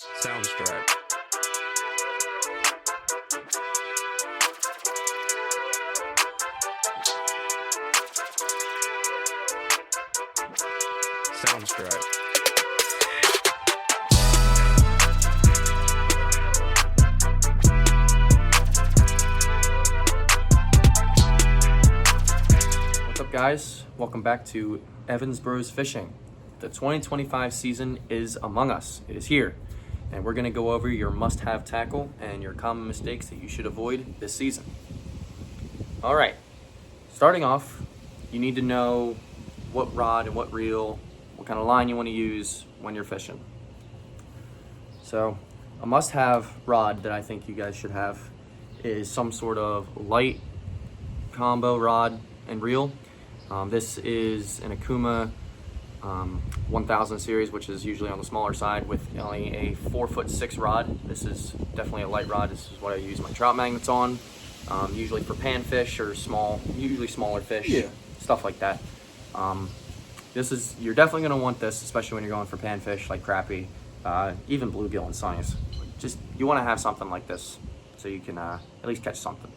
Soundstripe. Soundstripe. What's up, guys? Welcome back to Evans Bros Fishing. The 2025 season is among us. It is here. And we're going to go over your must-have tackle and your common mistakes that you should avoid this season. All right. Starting off, you need to know what rod and what reel, what kind of line you want to use when you're fishing. So, a must-have rod that I think you guys should have is some sort of light combo rod and reel. This is an Akuma 1000 series, which is usually on the smaller side with only a 4'6" rod. This is definitely a light rod. This is what I use my trout magnets on, usually for panfish or usually smaller fish, stuff like that. You're definitely going to want this, especially when you're going for panfish like crappie, even bluegill and sunnies. You want to have something like this so you can at least catch something.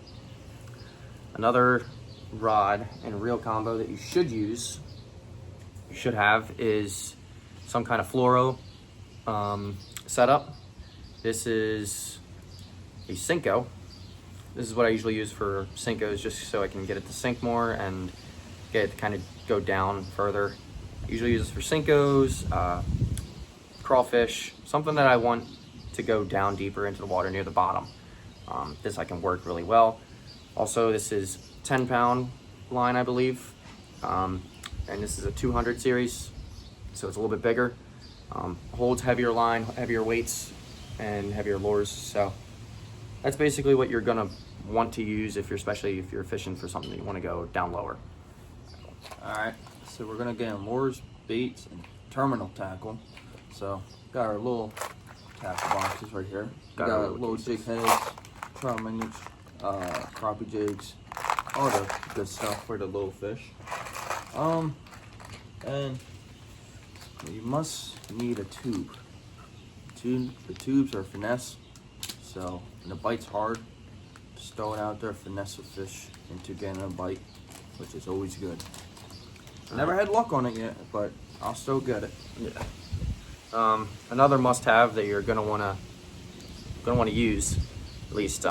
Another rod and reel combo that you should have is some kind of fluoro setup. This is a Senko. This is what I usually use for Senkos, just so I can get it to sink more and get it to kind of go down further. I usually use this for Senkos, crawfish, something that I want to go down deeper into the water near the bottom. This I can work really well. Also, this is 10-pound line, I believe. And this is a 200 series, so it's a little bit bigger. Holds heavier line, heavier weights, and heavier lures. So that's basically what you're gonna want to use especially if you're fishing for something that you want to go down lower. All right, so we're gonna get in lures, baits, and terminal tackle. So got our little tackle boxes right here. Got our little jig heads, trout magnets, crappie jigs, all the good stuff for the little fish. And you must need a tube. The tubes are finesse, so when the bite's hard, just throw it out there, finesse the fish into getting a bite, which is always good. Never had luck on it yet, but I'll still get it. Yeah. Another must-have that you're gonna wanna use, at least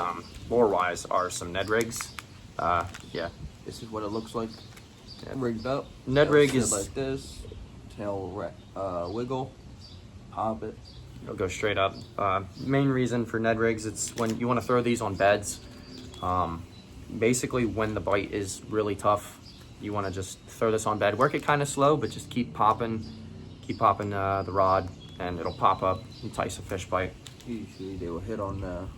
lure-wise, are some Ned rigs. Yeah. This is what it looks like. Rigged up. Ned rig is like this. Tail wiggle. Pop it. It'll go straight up. Main reason for Ned rigs, it's when you want to throw these on beds. Basically, when the bite is really tough, you want to just throw this on bed. Work it kind of slow, but just keep popping the rod, and it'll pop up, entice a fish bite. Usually they will hit on the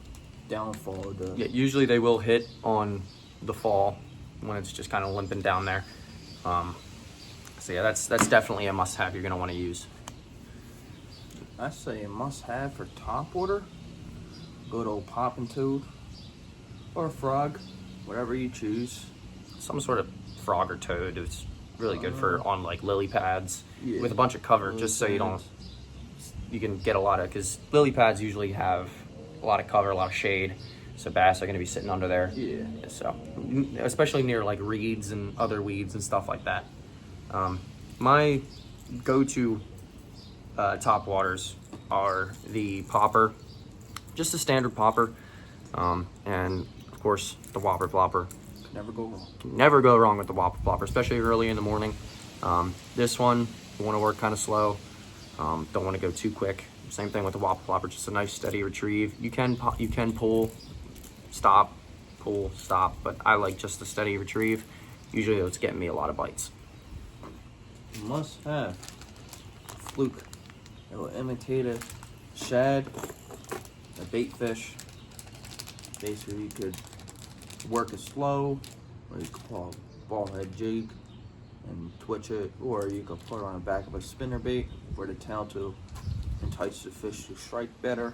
downfall of the... Yeah, usually they will hit on the fall when it's just kind of limping down there. So yeah, that's definitely a must-have you're gonna want to use. I say a must-have for top water. Good old popping toad or frog, whatever you choose. Some sort of frog or toad is really good for on like lily pads with a bunch of cover, just so you can get a lot of, because lily pads usually have a lot of cover, a lot of shade. So bass are going to be sitting under there. Yeah. So, especially near like reeds and other weeds and stuff like that. My go-to top waters are the popper, just a standard popper, and of course the whopper plopper. Never go wrong. Never go wrong with the whopper plopper, especially early in the morning. This one, you want to work kind of slow. Don't want to go too quick. Same thing with the whopper plopper, just a nice steady retrieve. You can pull, stop, pull, stop, but I like just a steady retrieve. Usually it's getting me a lot of bites. Must have fluke. It will imitate a shad, a bait fish. Basically, you could work it slow, or you could pull a ball head jig and twitch it, or you could put it on the back of a spinner bait for the tail to entice the fish to strike better.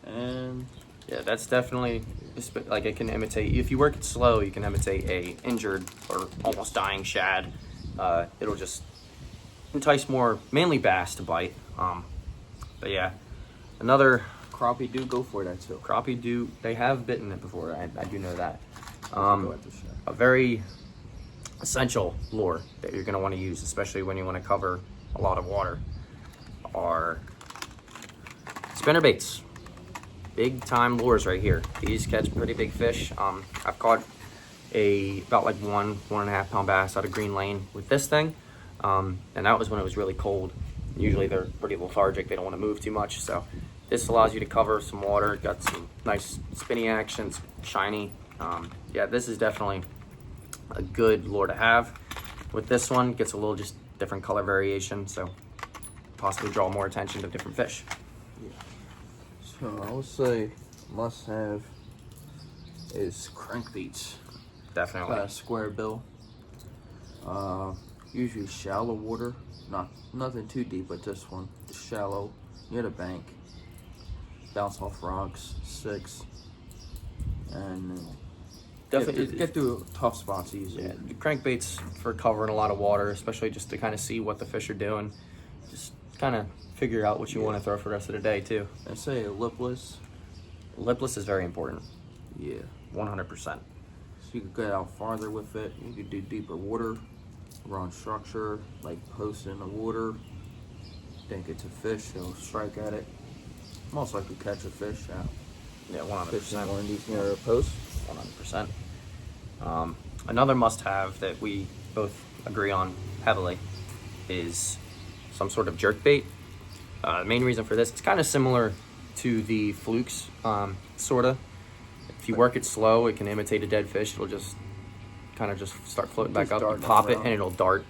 And yeah, that's definitely, like, it can imitate, if you work it slow, you can imitate a injured or almost dying shad. It'll just entice more, mainly bass, to bite. But yeah, Another Crappie do go for that too. crappie do, they have bitten it before. I do know that. Go at the shad. A very essential lure that you're going to want to use, especially when you want to cover a lot of water, are spinner baits. Big time lures right here. These catch pretty big fish. I've caught about like 1.5 pound bass out of Green Lane with this thing, and that was when it was really cold. Usually they're pretty lethargic, they don't want to move too much, so this allows you to cover some water. Got some nice spinny actions, shiny. Yeah, this is definitely a good lure to have. With this one, gets a little just different color variation, so possibly draw more attention to different fish. So I would say must have is crankbaits. Definitely. Got a square bill. Usually shallow water. Nothing too deep, but this one is shallow, near the bank. Bounce off rocks, 6. And Definitely get through tough spots easily. Yeah, the crankbaits for covering a lot of water, especially just to kind of see what the fish are doing. Just kind of figure out what you want to throw for the rest of the day too. And say lipless. Lipless is very important. Yeah. 100%. So you could get out farther with it. You could do deeper water, around structure, like post in the water. Think it's a fish, he'll strike at it. Most likely catch a fish. Yeah, Fish 100%. one of these near a post. 100%. Another must-have that we both agree on heavily is some sort of jerk bait. The main reason for this, it's kind of similar to the flukes, sorta. If you work it slow, it can imitate a dead fish. It'll just kind of just start floating back Just up. You darting pop it around. and it'll dart,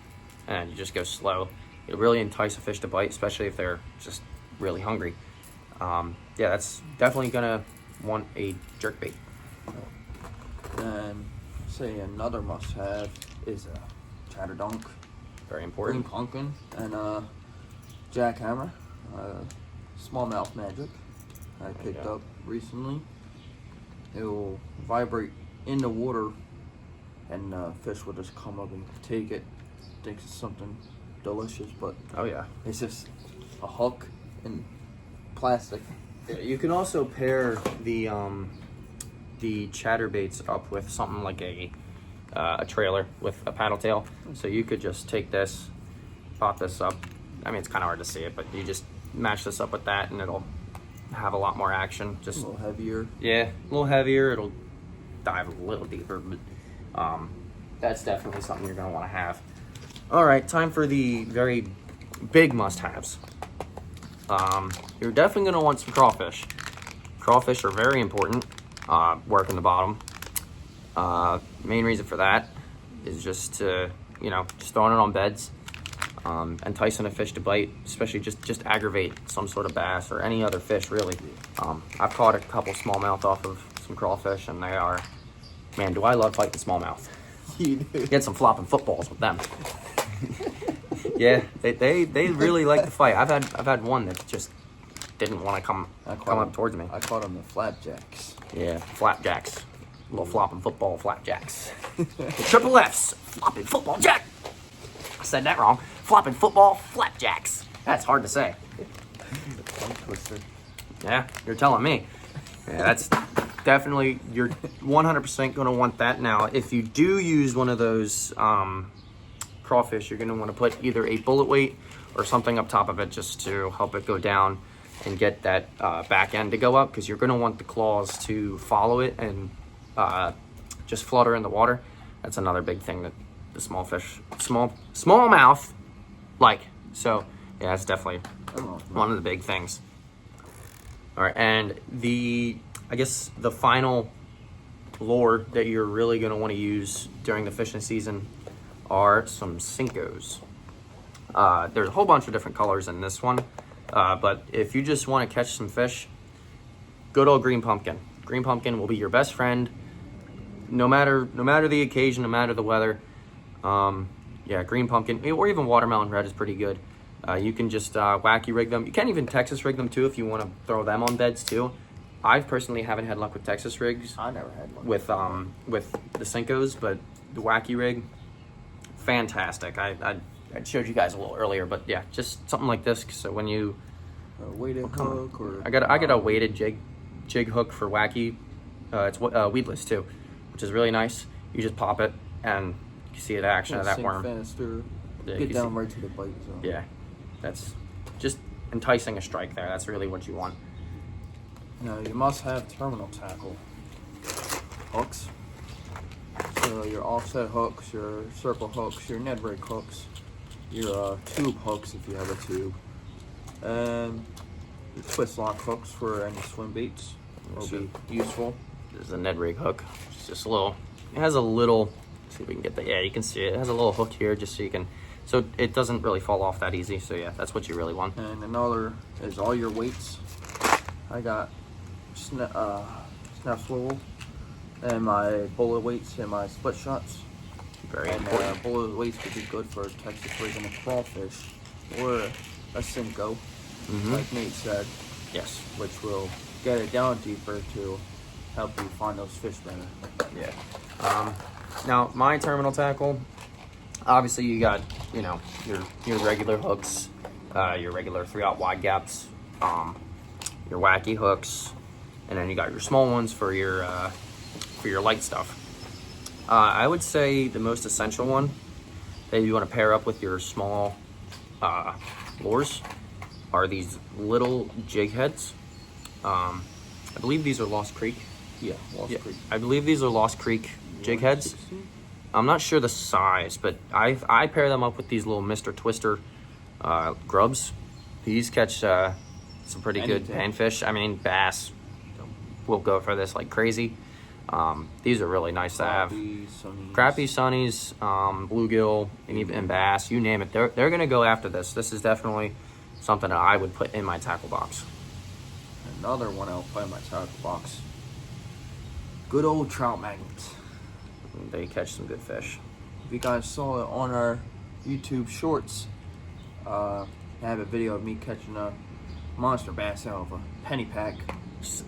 and you just go slow. It'll really entice a fish to bite, especially if they're just really hungry. Yeah, that's definitely gonna want a jerk bait. And say another must-have is a chatterdunk, Very green important. pumpkin, and jackhammer, smallmouth magic. I picked go. up recently. It will vibrate in the water, and fish will just come up and take it. Thinks it's something delicious, but Oh yeah. it's just a hook and plastic. You can also pair the chatterbaits up with something like a trailer with a paddle tail. So you could just take this, pop this up. I mean, it's kind of hard to see it, but you just match this up with that, and it'll have a lot more action. A Just little heavier. yeah, a little heavier. It'll dive a little deeper, but that's definitely something you're gonna want to have. All right, time for the very big must-haves. You're definitely gonna want some crawfish. Crawfish are very important. Work in the bottom. Main reason for that is just to, just throwing it on beds, enticing a fish to bite, especially just aggravate some sort of bass or any other fish really. I've caught a couple smallmouth off of some crawfish, and they are, man, do I love fighting smallmouth. You do. Get some flopping footballs with them. Yeah, they really like to fight. I've had one that just didn't want to come up towards me. I caught them the flapjacks. Yeah, flapjacks. Little flopping football flapjacks. The triple F's, flopping football jack. I said that wrong. Flopping football flapjacks. That's hard to say. Tongue twister. Yeah, you're telling me. Yeah, that's definitely, you're 100% going to want that. Now, if you do use one of those crawfish, you're going to want to put either a bullet weight or something up top of it just to help it go down and get that back end to go up, because you're going to want the claws to follow it and just flutter in the water. That's another big thing that the smallmouth like. So yeah, that's definitely one of the big things. All right, and I guess the final lure that you're really going to want to use during the fishing season are some Senkos. There's a whole bunch of different colors in this one, but if you just want to catch some fish, good old green pumpkin. Green pumpkin will be your best friend, no matter the occasion, no matter the weather. Yeah, green pumpkin, or even watermelon red is pretty good. You can just wacky rig them. You can even Texas rig them too if you want to throw them on beds too. I personally haven't had luck with Texas rigs I never had one. with the Senkos, but the wacky rig, fantastic. I showed you guys a little earlier, but yeah, just something like this. So when you A weighted hook or I got a weighted jig hook for wacky. It's weedless too, which is really nice. You just pop it and you see the action of that sink worm. faster. Yeah, Get you down see- right to the bite zone. Yeah, that's just enticing a strike there. That's really what you want. Now you must have terminal tackle hooks. So your offset hooks, your circle hooks, your Ned rig hooks, your tube hooks if you have a tube, and your twist lock hooks for any swim baits will be useful. This is a Ned rig hook. It's just a little. It has a little. Let's see if we can get that. Yeah, you can see it. It has a little hook here, just so you can. So it doesn't really fall off that easy. So yeah, that's what you really want. And another is all your weights. I got snap swivel and my bullet weights and my split shots. Very And important. bullet weights would be good for Texas rigging a crawfish or a Cinco, Mhm. like Nate said, Yes. which will get it down deeper to help you find those fish better. Yeah. Now my terminal tackle. Obviously, you got your regular hooks, your regular 3/0 wide gaps, your wacky hooks, and then you got your small ones for your light stuff. I would say the most essential one that you want to pair up with your small lures are these little jig heads. I believe these are Lost Creek. Yeah, Lost Creek. I believe these are Lost Creek jig heads. 160? I'm not sure the size, but I pair them up with these little Mr. Twister grubs. These catch some pretty good Anything. panfish. I mean, bass will go for this like crazy. These are really nice to have. Crappie, sunnies. Crappie, sunnies, bluegill, and even bass, you name it. They're gonna go after this. This is definitely something that I would put in my tackle box. Another one I'll put in my tackle box. Good old trout magnets. They catch some good fish. If you guys saw it on our YouTube shorts, I have a video of me catching a monster bass out of a penny pack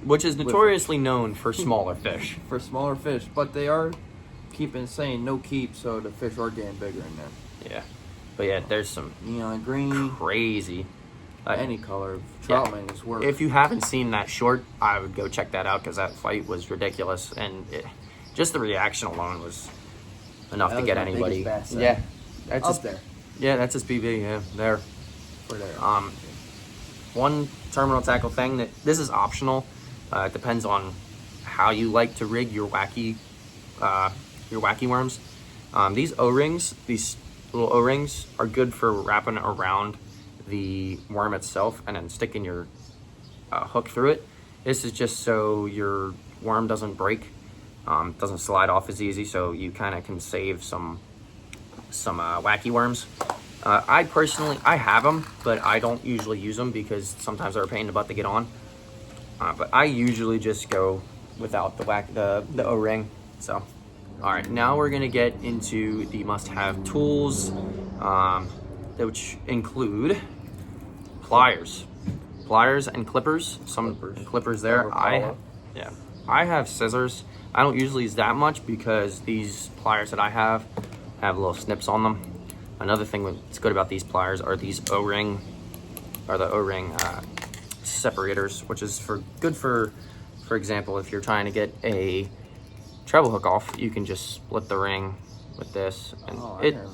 Which is notoriously known for smaller fish. for smaller fish, but they are keeping saying no keep, so the fish are getting bigger in there. Yeah. But yeah, there's some Neon green, crazy. any color of trout Yeah. magnets work. If you haven't seen that short, I would go check that out because that fight was ridiculous, and just the reaction alone was enough That to was get my anybody. biggest bass Yeah, that's up his, there yeah, that's his PB. Yeah, there. for there. One terminal tackle thing that this is optional. It depends on how you like to rig your wacky worms. These O-rings, these little O-rings, are good for wrapping around the worm itself and then sticking your hook through it. This is just so your worm doesn't break, doesn't slide off as easy, so you kind of can save some wacky worms. I personally, I have them, but I don't usually use them because sometimes they're a pain in the butt to get on. But I usually just go without the O-ring. So, all right, now we're gonna get into the must-have tools, which include pliers and clippers. Some clippers there. I have scissors. I don't usually use that much because these pliers that I have little snips on them. Another thing that's good about these pliers are these O-ring separators, which is good for example, if you're trying to get a treble hook off, you can just split the ring with this, and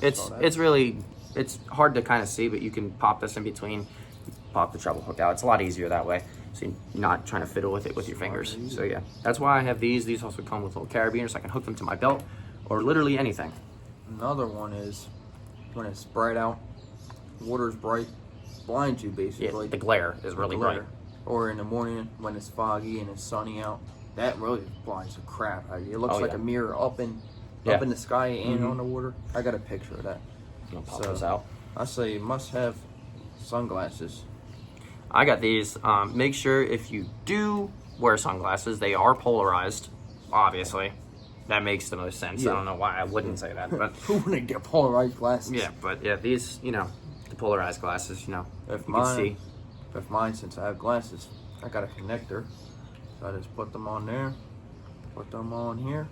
it's hard to kind of see, but you can pop this in between, pop the treble hook out. It's a lot easier that way, so you're not trying to fiddle with it with your fingers. So yeah, that's why I have these. These also come with little carabiners, so I can hook them to my belt or literally anything. Another one is when it's bright out, water's bright, blinds you basically. Yeah, the glare is really bright. Or in the morning when it's foggy and it's sunny out, that really blinds the crap out of you. It looks Oh, like yeah. a mirror up in the sky and on the water. I got a picture of that. I'll pop So- those out. I say you must have sunglasses. I got these. Make sure if you do wear sunglasses, they are polarized, obviously. That makes the most sense. Yeah. I don't know why I wouldn't say that, but Who wouldn't get polarized glasses? yeah, but yeah, these, the polarized glasses, you If can see. mine, since I have glasses, I got a connector. So I just put them on there, put them on here,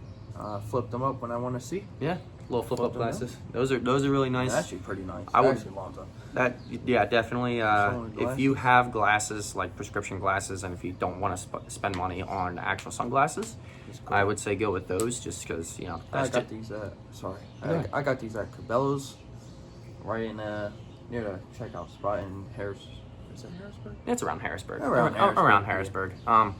flip them up when I want to see. Yeah, little flip-up Flip them, glasses. Those are really nice. They're actually pretty nice. I I would- actually love them. That yeah, definitely. Solid If you have glasses like prescription glasses, and if you don't want to spend money on actual sunglasses, It's cool. I would say go with those, just because I that's got just, these at, sorry. Yeah. I got these at Cabela's, right in, near the checkout spot in is it Harrisburg? it's around Harrisburg. Around Around Harrisburg, Harrisburg.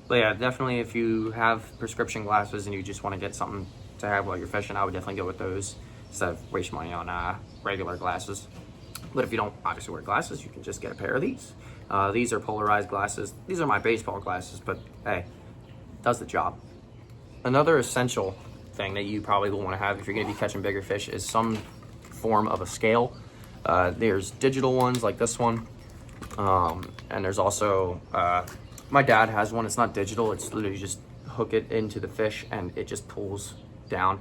But yeah, definitely if you have prescription glasses and you just want to get something to have while you're fishing, I would definitely go with those instead of waste money on regular glasses. But if you don't obviously wear glasses, you can just get a pair of these. These are polarized glasses. These are my baseball glasses, but hey, does the job. Another essential thing that you probably will want to have if you're going to be catching bigger fish is some form of a scale. There's digital ones like this one, and there's also my dad has one. It's not digital. It's literally just hook it into the fish and it just pulls down.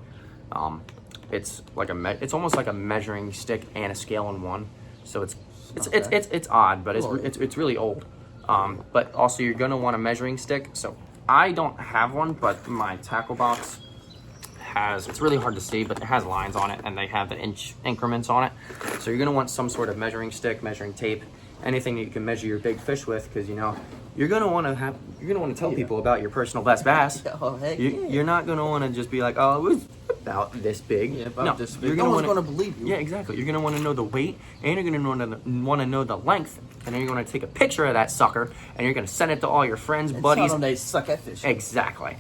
It's like it's almost like a measuring stick and a scale in one. So it's odd, but it's really old. But also you're gonna want a measuring stick. So I don't have one, but my tackle box has, it's really hard to see, but it has lines on it and they have the inch increments on it. So you're gonna want some sort of measuring stick, measuring tape, anything that you can measure your big fish with, because you're gonna want to tell people about your personal best bass. Oh, heck You're not gonna want to just be like, oh, it was about this big. Yeah, about no, this big. You're No gonna one's wanna, gonna believe you. Yeah, exactly. You're gonna want to know the weight, and you're gonna want to know the length, and then you're gonna take a picture of that sucker, and you're gonna send it to all your friends, And buddies. tell them they suck at fishing. Exactly.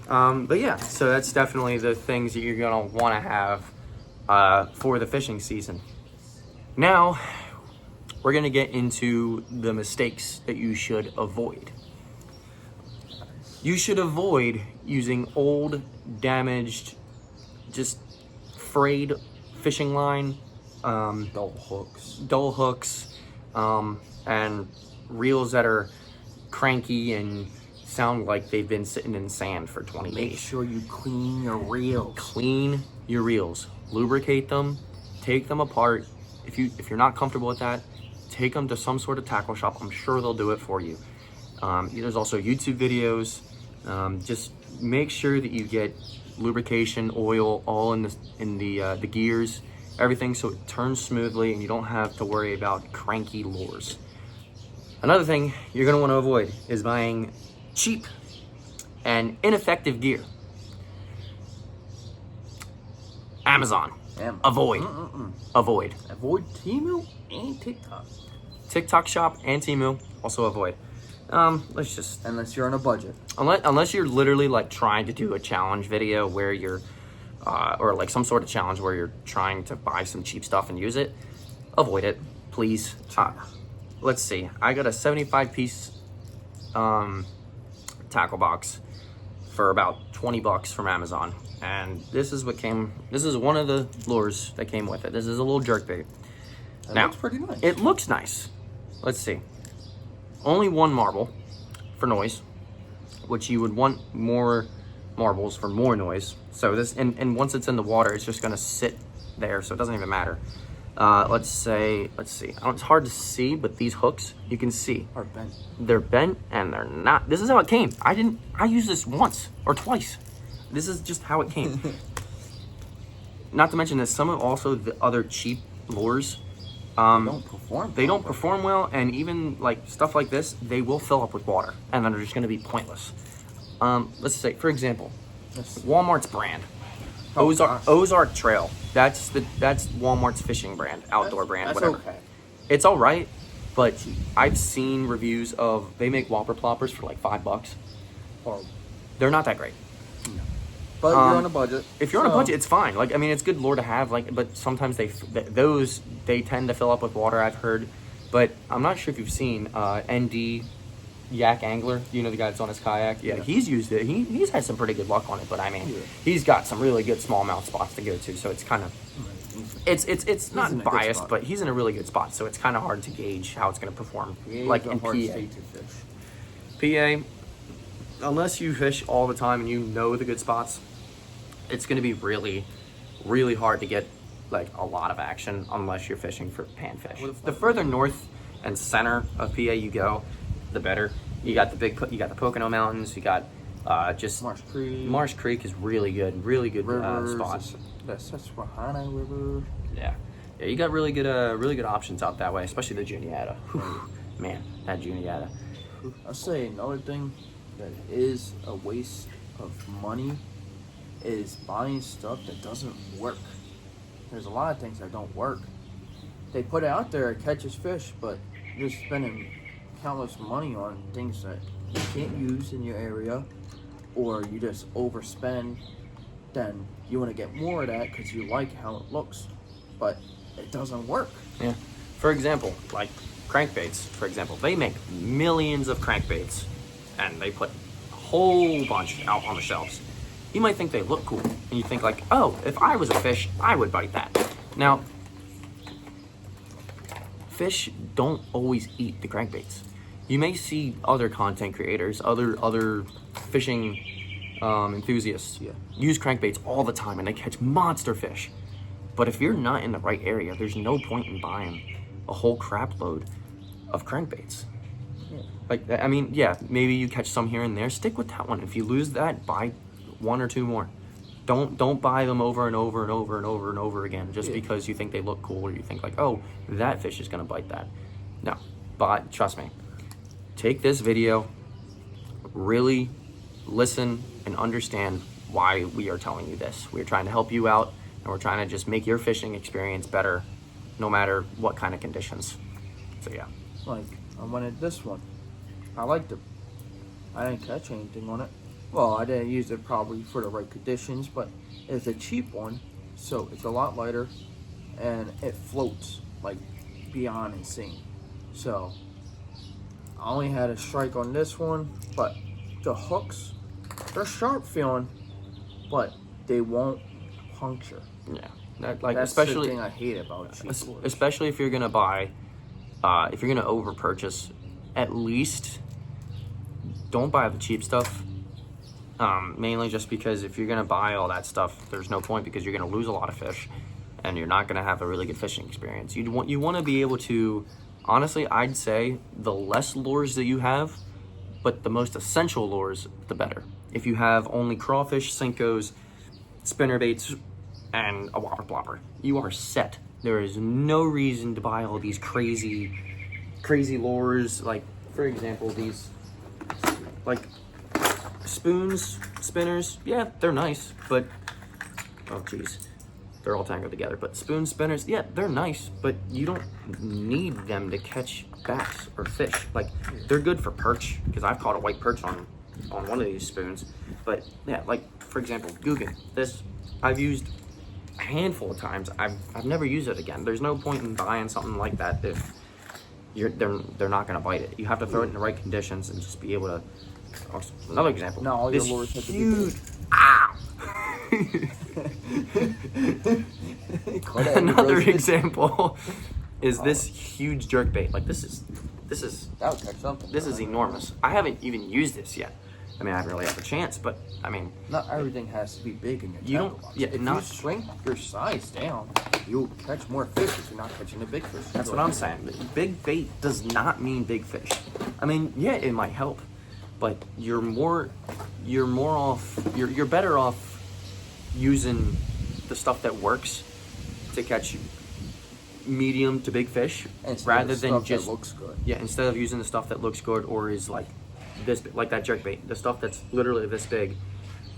But yeah, so that's definitely the things that you're gonna want to have for the fishing season. Now, we're gonna get into the mistakes that you should avoid. You should avoid using old, damaged, just frayed fishing line, dull hooks, and reels that are cranky and sound like they've been sitting in sand for 20 Make days. sure you clean your reels. Clean your reels, lubricate them, take them apart. If you're not comfortable with that, take them to some sort of tackle shop. I'm sure they'll do it for you. There's also YouTube videos. Just make sure that you get lubrication, oil, all in the gears, everything, so it turns smoothly and you don't have to worry about cranky lures. Another thing you're going to want to avoid is buying cheap and ineffective gear. Amazon. Avoid. Avoid. Avoid Temu and TikTok. TikTok Shop and Temu, also avoid. Let's just, Unless you're on a budget. unless you're literally like trying to do a challenge video where you're, or like some sort of challenge where you're trying to buy some cheap stuff and use it, avoid it, please. Let's see, I got a 75 piece tackle box for about 20 bucks from Amazon. And this is one of the lures that came with it. This is a little jerkbait. That Now, looks pretty nice. It looks nice. Let's see. Only one marble for noise, which you would want more marbles for more noise. So this, and once it's in the water, it's just gonna sit there, so it doesn't even matter. Let's see. It's hard to see, but these hooks, you can see. Are bent. They're bent and they're not. This is how it came. I used this once or twice. This is just how it came. Not to mention that some of also the other cheap lures, Don't perform. they don't perform well, and even like stuff like this, they will fill up with water and then they're just going to be pointless. Let's say, for example, Walmart's brand, Oh, Ozark, gosh. Ozark Trail. That's Walmart's fishing brand, outdoor brand, That's whatever. okay. It's all right, but I've seen reviews of, they make Whopper Ploppers for like $5. Horrible. They're not that great. But you're on a budget. If you're on a so- budget, it's fine. Like, I mean, it's good lure to have. Like, but sometimes they tend to fill up with water. I've heard, but I'm not sure if you've seen ND Yak Angler. You know the guy that's on his kayak. Yeah, he's used it. He's had some pretty good luck on it. But I mean, he's got some really good smallmouth spots to go to. So it's kind of it's in a not good biased, spot. but he's in a really good spot. So it's kind of hard to gauge how it's going to perform. Yeah, Like it's a in hard PA. state to fish. PA, unless you fish all the time and you know the good spots, it's going to be really, really hard to get like a lot of action unless you're fishing for panfish. The further north and center of PA you go, the better. You got the Pocono Mountains, you got Just Marsh Creek, Creek is really good rivers, spots. the Susquehanna River. Yeah, you got really good options out that way, especially the Juniata. Whew, man, that Juniata. I'll say another thing that is a waste of money is buying stuff that doesn't work. There's a lot of things that don't work. They put it out there, it catches fish, but you're spending countless money on things that you can't use in your area, or you just overspend. Then you want to get more of that because you like how it looks, but it doesn't work. Yeah. For example, like crankbaits, for example, they make millions of crankbaits and they put a whole bunch out on the shelves. You might think they look cool and you think like, oh, if I was a fish, I would bite that. Now, fish don't always eat the crankbaits. You may see other content creators, other fishing enthusiasts use crankbaits all the time and they catch monster fish. But if you're not in the right area, there's no point in buying a whole crap load of crankbaits. Yeah. Like, I mean, yeah, maybe you catch some here and there. Stick with that one. If you lose that, buy one or two more. Don't buy them over and over and over and over and over again just because you think they look cool or you think like, oh, that fish is gonna bite that. No, but trust me. Take this video, really listen and understand why we are telling you this. We're trying to help you out and we're trying to just make your fishing experience better no matter what kind of conditions. So yeah. Like, I wanted this one. I liked it. I didn't catch anything on it. Well, I didn't use it probably for the right conditions, but it's a cheap one, so it's a lot lighter and it floats like beyond insane. So I only had a strike on this one, but the hooks, they're sharp feeling, but they won't puncture. Yeah. That's especially the thing I hate about cheap lures. Especially if you're gonna buy, if you're gonna over purchase, at least don't buy the cheap stuff. Mainly just because if you're gonna buy all that stuff, there's no point because you're gonna lose a lot of fish, and you're not gonna have a really good fishing experience. You want to be able to, honestly, I'd say the less lures that you have, but the most essential lures, the better. If you have only crawfish, Senkos, spinnerbaits, and a whopper plopper, you are set. There is no reason to buy all these crazy lures. Like, for example, these, like, spoons, spinners, yeah, they're nice, but, oh geez, they're all tangled together. But spoon spinners, yeah, they're nice, but you don't need them to catch bass or fish. Like, they're good for perch, because I've caught a white perch on one of these spoons. But yeah, like, for example, Guggen, this I've used a handful of times. I've never used it again. There's no point in buying something like that if they're not gonna bite it. You have to throw it in the right conditions and just be able to. Another example. No, all your this lures have to be huge. Ow! Another example is this huge jerkbait. Like this is That would catch something. this is enormous. I haven't even used this yet. I mean, I haven't really had the chance, but I mean, not everything has to be big in your You tackle don't- box. yeah, if not- you shrink your size down, you'll catch more fish if you're not catching the big fish. that's what I'm saying. Big bait does not mean big fish. I mean, yeah, it might help, but you're better off using the stuff that works to catch medium to big fish Instead rather of than stuff just that looks good. Yeah, instead of using the stuff that looks good or is like this, like that jerkbait, the stuff that's literally this big,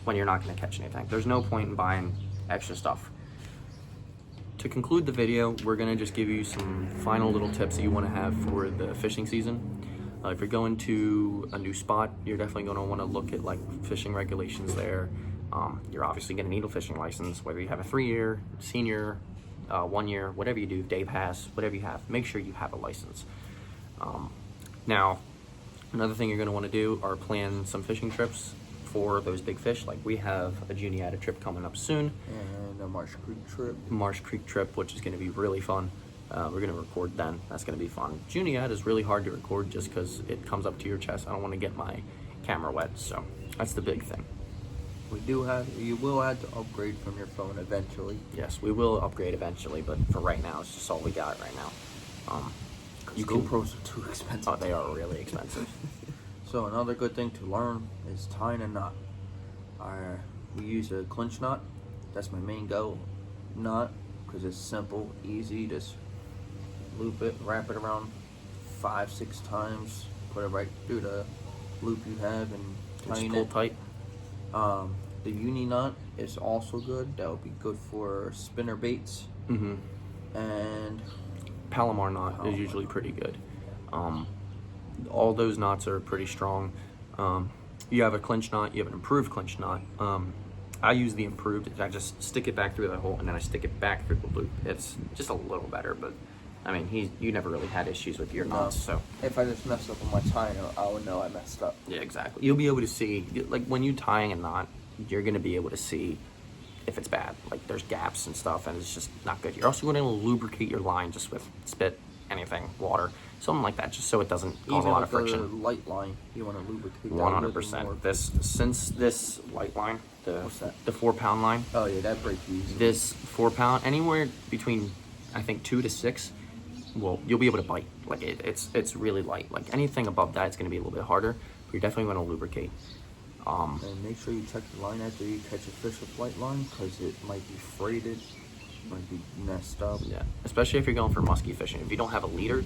when you're not going to catch anything. There's no point in buying extra stuff. To conclude the video, we're going to just give you some final little tips that you want to have for the fishing season. If you're going to a new spot, you're definitely going to want to look at like fishing regulations there. You're obviously going to need a fishing license, whether you have a 3-year, senior, 1 year, whatever you do, day pass, whatever you have, make sure you have a license. Now, another thing you're going to want to do are plan some fishing trips for those big fish. Like we have a Juniata trip coming up soon. And a Marsh Creek trip. Which is going to be really fun. We're going to record then. That's going to be fun. Juniata is really hard to record just because it comes up to your chest. I don't want to get my camera wet, so that's the big thing. You will have to upgrade from your phone eventually. Yes, we will upgrade eventually, but for right now, it's just all we got right now. GoPros are too expensive. Oh, they are really expensive. So another good thing to learn is tying a knot. We use a clinch knot. That's my main go knot because it's simple, easy. Just loop it, wrap it around 5-6 times, put it right through the loop you have, and Just tighten pull it. tight. The uni knot is also good. That would be good for spinner baits. Mm-hmm. And Palomar knot is Palomar usually knot. pretty good. All those knots are pretty strong. You have a clinch knot, you have an improved clinch knot. I use the improved. I just stick it back through the hole and then I stick it back through the loop. It's just a little better, but I mean, you never really had issues with your knots, so if I just messed up on my tying, I would know I messed up. yeah, exactly. You'll be able to see, like when you're tying a knot, you're gonna be able to see if it's bad. Like there's gaps and stuff, and it's just not good. You're also going to lubricate your line just with spit, anything, water, something like that, just so it doesn't cause Even a lot with of friction. the light line, you want to lubricate that a little bit more. 100%. Since this light line, What's that? the 4-pound line, Oh yeah, that breaks easy. this 4-pound, anywhere between I think 2 to 6, well, you'll be able to bite. Like it's really light. Like anything above that, it's going to be a little bit harder. But you're definitely going to lubricate. And make sure you check the line after you catch a fish with light line, because it might be freighted, might be messed up. Yeah, especially if you're going for musky fishing. If you don't have a leader,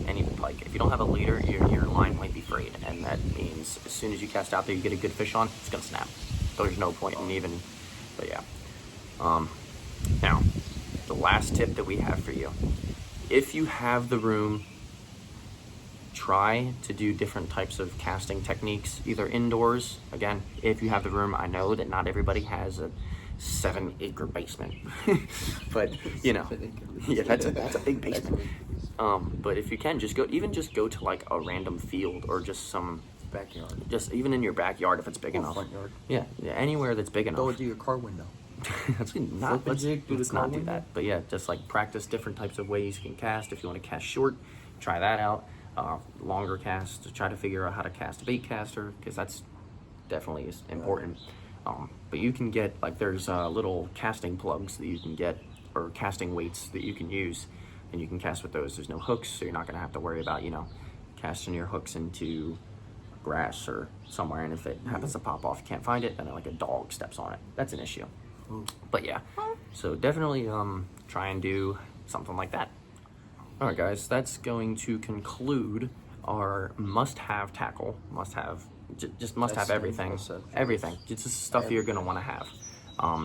and even pike, if you don't have a leader, your line might be frayed, and that means as soon as you cast out there, you get a good fish on, it's gonna snap. So there's no point in even. But yeah. Now, the last tip that we have for you: if you have the room, try to do different types of casting techniques, either indoors. Again, if you have the room, I know that not everybody has a 7-acre basement, but you know, yeah, that's a big basement. But if you can, just go to like a random field or just some Backyard. just even in your backyard if it's big Or enough. front yard. Yeah, anywhere that's big Go enough. to your car window. Let's not Flip a let's, jig through the let's car not do window? that. But yeah, just like practice different types of ways you can cast. If you want to cast short, try that out. Longer cast, to try to figure out how to cast a bait caster, because that's definitely is important. But you can get, like, there's little casting plugs that you can get, or casting weights that you can use, and you can cast with those. There's no hooks, so you're not going to have to worry about, casting your hooks into grass or somewhere, and if it happens to pop off, you can't find it, and then like a dog steps on it. That's an issue. But yeah, so definitely try and do something like that. All right, guys, that's going to conclude our must-have tackle. Must-have, just must-have That's everything. essentials. Everything. Just the stuff you're going to want to have.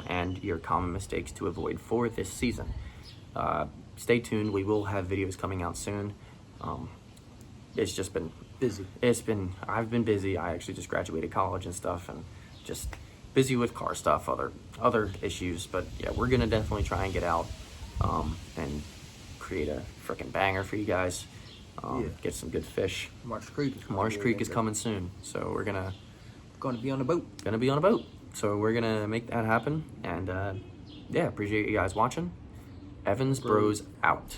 And your common mistakes to avoid for this season. Stay tuned. We will have videos coming out soon. It's just been Busy. I've been busy. I actually just graduated college and stuff, and just busy with car stuff, other issues. But yeah, we're gonna definitely try and get out and create a freaking banger for you guys. Get some good fish. Marsh Creek. Marsh Creek is coming soon, so we're gonna be on the boat. be on a boat. So we're gonna make that happen. And yeah, appreciate you guys watching. Evans Bros out.